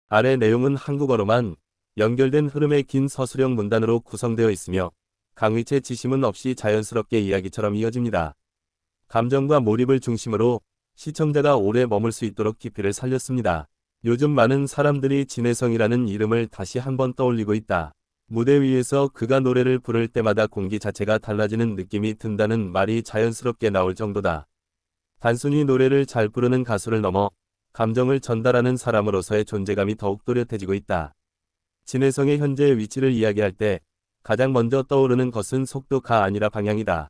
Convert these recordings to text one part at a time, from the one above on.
아래 내용은 한국어로만 연결된 흐름의 긴 서술형 문단으로 구성되어 있으며 강의체 지심은 없이 자연스럽게 이야기처럼 이어집니다. 감정과 몰입을 중심으로 시청자가 오래 머물 수 있도록 깊이를 살렸습니다. 요즘 많은 사람들이 진혜성이라는 이름을 다시 한번 떠올리고 있다. 무대 위에서 그가 노래를 부를 때마다 공기 자체가 달라지는 느낌이 든다는 말이 자연스럽게 나올 정도다. 단순히 노래를 잘 부르는 가수를 넘어 감정을 전달하는 사람으로서의 존재감이 더욱 또렷해지고 있다. 진혜성의 현재 위치를 이야기할 때 가장 먼저 떠오르는 것은 속도가 아니라 방향이다.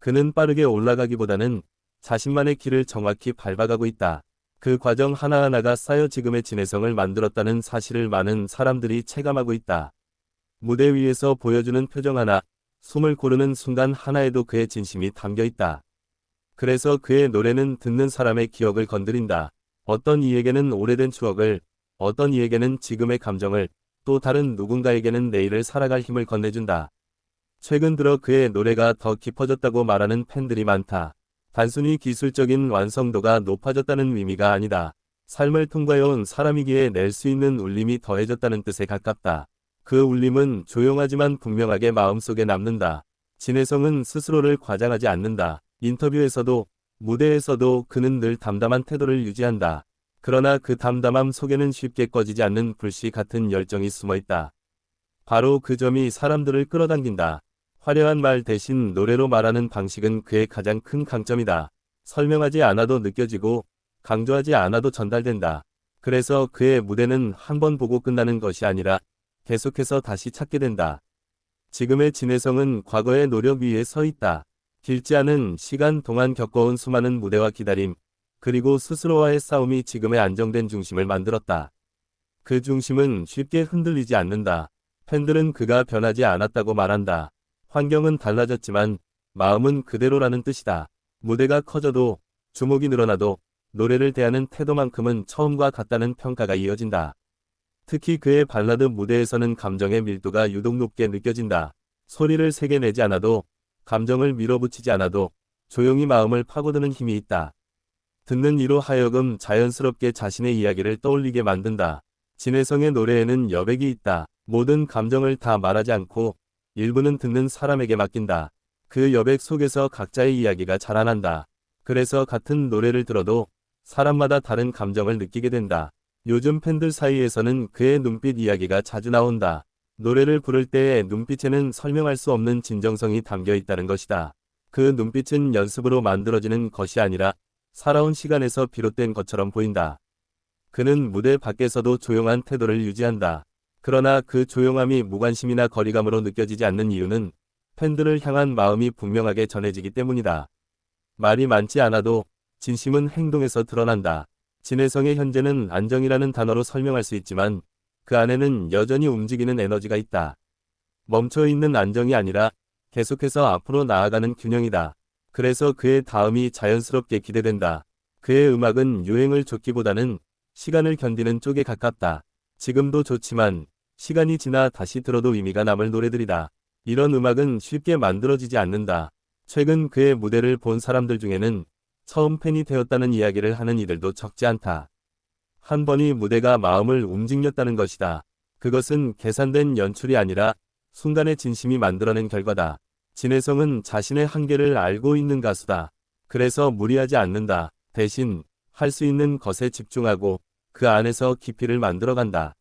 그는 빠르게 올라가기보다는 자신만의 길을 정확히 밟아가고 있다. 그 과정 하나하나가 쌓여 지금의 진혜성을 만들었다는 사실을 많은 사람들이 체감하고 있다. 무대 위에서 보여주는 표정 하나, 숨을 고르는 순간 하나에도 그의 진심이 담겨 있다. 그래서 그의 노래는 듣는 사람의 기억을 건드린다. 어떤 이에게는 오래된 추억을, 어떤 이에게는 지금의 감정을, 또 다른 누군가에게는 내일을 살아갈 힘을 건네준다. 최근 들어 그의 노래가 더 깊어졌다고 말하는 팬들이 많다. 단순히 기술적인 완성도가 높아졌다는 의미가 아니다. 삶을 통과해온 사람이기에 낼 수 있는 울림이 더해졌다는 뜻에 가깝다. 그 울림은 조용하지만 분명하게 마음속에 남는다. 진혜성은 스스로를 과장하지 않는다. 인터뷰에서도 무대에서도 그는 늘 담담한 태도를 유지한다. 그러나 그 담담함 속에는 쉽게 꺼지지 않는 불씨 같은 열정이 숨어있다. 바로 그 점이 사람들을 끌어당긴다. 화려한 말 대신 노래로 말하는 방식은 그의 가장 큰 강점이다. 설명하지 않아도 느껴지고 강조하지 않아도 전달된다. 그래서 그의 무대는 한 번 보고 끝나는 것이 아니라 계속해서 다시 찾게 된다. 지금의 진혜성은 과거의 노력 위에 서 있다. 길지 않은 시간 동안 겪어온 수많은 무대와 기다림, 그리고 스스로와의 싸움이 지금의 안정된 중심을 만들었다. 그 중심은 쉽게 흔들리지 않는다. 팬들은 그가 변하지 않았다고 말한다. 환경은 달라졌지만 마음은 그대로라는 뜻이다. 무대가 커져도 주목이 늘어나도 노래를 대하는 태도만큼은 처음과 같다는 평가가 이어진다. 특히 그의 발라드 무대에서는 감정의 밀도가 유독 높게 느껴진다. 소리를 세게 내지 않아도, 감정을 밀어붙이지 않아도 조용히 마음을 파고드는 힘이 있다. 듣는 이로 하여금 자연스럽게 자신의 이야기를 떠올리게 만든다. 진혜성의 노래에는 여백이 있다. 모든 감정을 다 말하지 않고 일부는 듣는 사람에게 맡긴다. 그 여백 속에서 각자의 이야기가 자라난다. 그래서 같은 노래를 들어도 사람마다 다른 감정을 느끼게 된다. 요즘 팬들 사이에서는 그의 눈빛 이야기가 자주 나온다. 노래를 부를 때의 눈빛에는 설명할 수 없는 진정성이 담겨 있다는 것이다. 그 눈빛은 연습으로 만들어지는 것이 아니라 살아온 시간에서 비롯된 것처럼 보인다. 그는 무대 밖에서도 조용한 태도를 유지한다. 그러나 그 조용함이 무관심이나 거리감으로 느껴지지 않는 이유는 팬들을 향한 마음이 분명하게 전해지기 때문이다. 말이 많지 않아도 진심은 행동에서 드러난다. 진혜성의 현재는 안정이라는 단어로 설명할 수 있지만 그 안에는 여전히 움직이는 에너지가 있다. 멈춰있는 안정이 아니라 계속해서 앞으로 나아가는 균형이다. 그래서 그의 다음이 자연스럽게 기대된다. 그의 음악은 유행을 쫓기보다는 시간을 견디는 쪽에 가깝다. 지금도 좋지만 시간이 지나 다시 들어도 의미가 남을 노래들이다. 이런 음악은 쉽게 만들어지지 않는다. 최근 그의 무대를 본 사람들 중에는 처음 팬이 되었다는 이야기를 하는 이들도 적지 않다. 한 번이 무대가 마음을 움직였다는 것이다. 그것은 계산된 연출이 아니라 순간의 진심이 만들어낸 결과다. 진혜성은 자신의 한계를 알고 있는 가수다. 그래서 무리하지 않는다. 대신 할 수 있는 것에 집중하고 그 안에서 깊이를 만들어간다.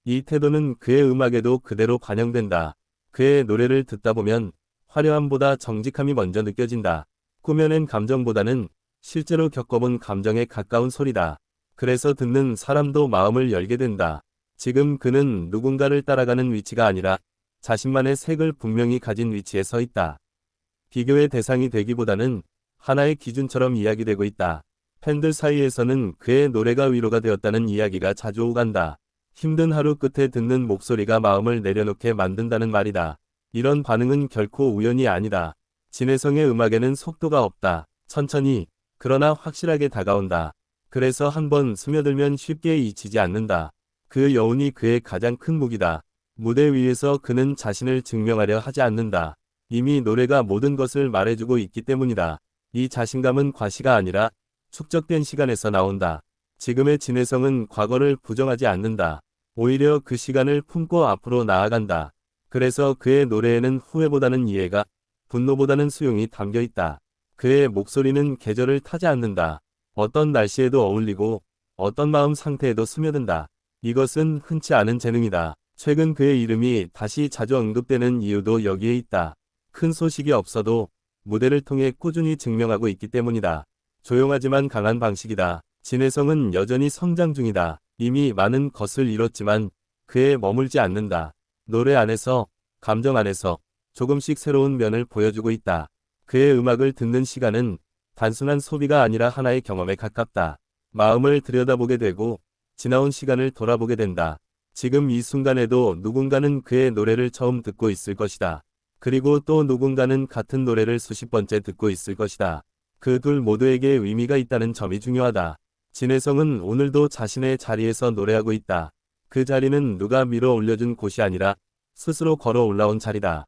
이 태도는 그의 음악에도 그대로 반영된다. 그의 노래를 듣다 보면 화려함보다 정직함이 먼저 느껴진다. 꾸며낸 감정보다는 실제로 겪어본 감정에 가까운 소리다. 그래서 듣는 사람도 마음을 열게 된다. 지금 그는 누군가를 따라가는 위치가 아니라 자신만의 색을 분명히 가진 위치에 서 있다. 비교의 대상이 되기보다는 하나의 기준처럼 이야기되고 있다. 팬들 사이에서는 그의 노래가 위로가 되었다는 이야기가 자주 오간다. 힘든 하루 끝에 듣는 목소리가 마음을 내려놓게 만든다는 말이다. 이런 반응은 결코 우연이 아니다. 진혜성의 음악에는 속도가 없다. 천천히, 그러나 확실하게 다가온다. 그래서 한번 스며들면 쉽게 잊히지 않는다. 그 여운이 그의 가장 큰 무기다. 무대 위에서 그는 자신을 증명하려 하지 않는다. 이미 노래가 모든 것을 말해주고 있기 때문이다. 이 자신감은 과시가 아니라 축적된 시간에서 나온다. 지금의 진혜성은 과거를 부정하지 않는다. 오히려 그 시간을 품고 앞으로 나아간다. 그래서 그의 노래에는 후회보다는 이해가, 분노보다는 수용이 담겨 있다. 그의 목소리는 계절을 타지 않는다. 어떤 날씨에도 어울리고 어떤 마음 상태에도 스며든다. 이것은 흔치 않은 재능이다. 최근 그의 이름이 다시 자주 언급되는 이유도 여기에 있다. 큰 소식이 없어도 무대를 통해 꾸준히 증명하고 있기 때문이다. 조용하지만 강한 방식이다. 진혜성은 여전히 성장 중이다. 이미 많은 것을 이뤘지만 그에 머물지 않는다. 노래 안에서, 감정 안에서 조금씩 새로운 면을 보여주고 있다. 그의 음악을 듣는 시간은 단순한 소비가 아니라 하나의 경험에 가깝다. 마음을 들여다보게 되고 지나온 시간을 돌아보게 된다. 지금 이 순간에도 누군가는 그의 노래를 처음 듣고 있을 것이다. 그리고 또 누군가는 같은 노래를 수십 번째 듣고 있을 것이다. 그 둘 모두에게 의미가 있다는 점이 중요하다. 진혜성은 오늘도 자신의 자리에서 노래하고 있다. 그 자리는 누가 밀어 올려준 곳이 아니라 스스로 걸어 올라온 자리다.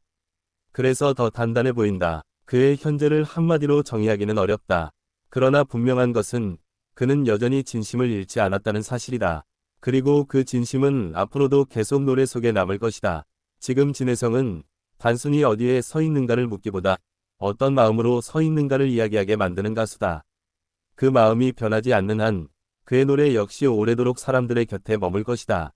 그래서 더 단단해 보인다. 그의 현재를 한마디로 정의하기는 어렵다. 그러나 분명한 것은 그는 여전히 진심을 잃지 않았다는 사실이다. 그리고 그 진심은 앞으로도 계속 노래 속에 남을 것이다. 지금 진혜성은 단순히 어디에 서 있는가를 묻기보다 어떤 마음으로 서 있는가를 이야기하게 만드는 가수다. 그 마음이 변하지 않는 한 그의 노래 역시 오래도록 사람들의 곁에 머물 것이다.